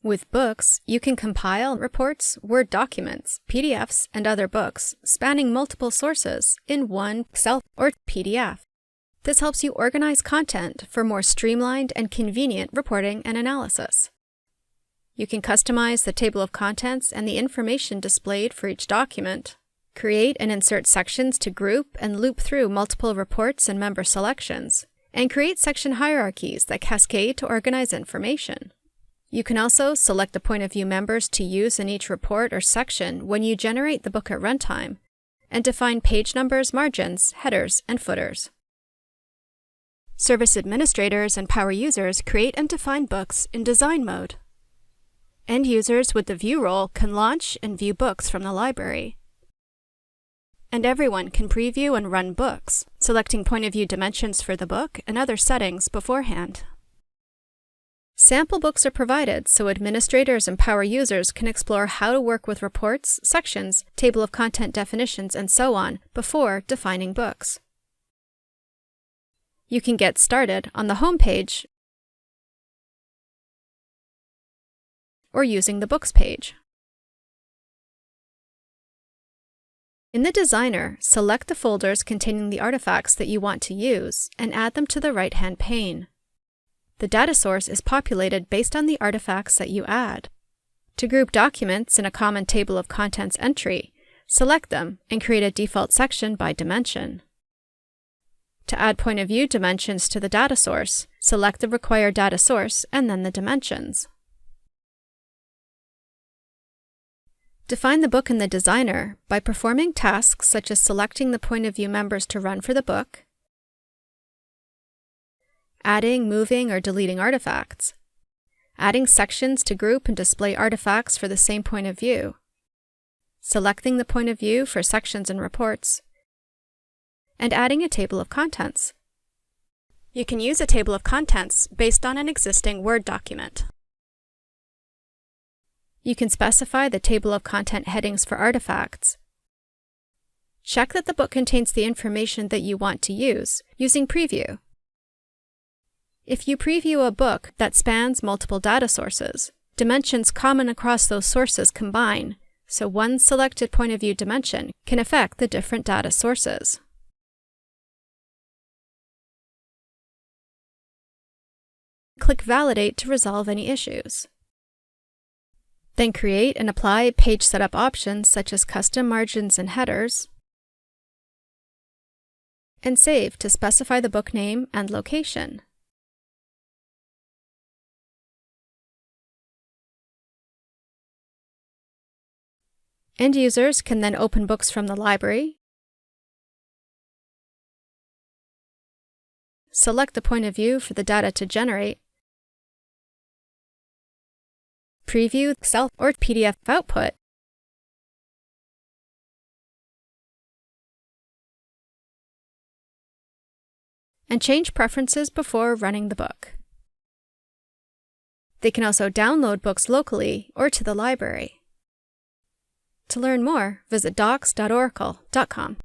With books, you can compile reports, Word documents, PDFs, and other books spanning multiple sources in one Excel or PDF. This helps you organize content for more streamlined and convenient reporting and analysis. You can customize the table of contents and the information displayed for each document, create and insert sections to group and loop through multiple reports and member selections, and create section hierarchies that cascade to organize information. You can also select the point of view members to use in each report or section when you generate the book at runtime, and define page numbers, margins, headers, and footers. Service administrators and power users create and define books in design mode. End users with the view role can launch and view books from the library. And everyone can preview and run books, selecting point of view dimensions for the book and other settings beforehand. Sample books are provided so administrators and power users can explore how to work with reports, sections, table of content definitions, and so on before defining books. You can get started on the home page or using the Books page. In the Designer, select the folders containing the artifacts that you want to use and add them to the right-hand pane. The data source is populated based on the artifacts that you add. To group documents in a common table of contents entry, select them and create a default section by dimension. To add point of view dimensions to the data source, select the required data source and then the dimensions. Define the book in the Designer by performing tasks such as selecting the point of view members to run for the book, adding, moving, or deleting artifacts, adding sections to group and display artifacts for the same point of view, selecting the point of view for sections and reports, and adding a table of contents. You can use a table of contents based on an existing Word document. You can specify the table of content headings for artifacts. Check that the book contains the information that you want to use using Preview. If you preview a book that spans multiple data sources, dimensions common across those sources combine, so one selected point of view dimension can affect the different data sources. Click Validate to resolve any issues. Then create and apply page setup options such as custom margins and headers, and save to specify the book name and location. End users can then open books from the library, select the point of view for the data to generate, preview Excel or PDF output, and change preferences before running the book. They can also download books locally or to the library. To learn more, visit docs.oracle.com.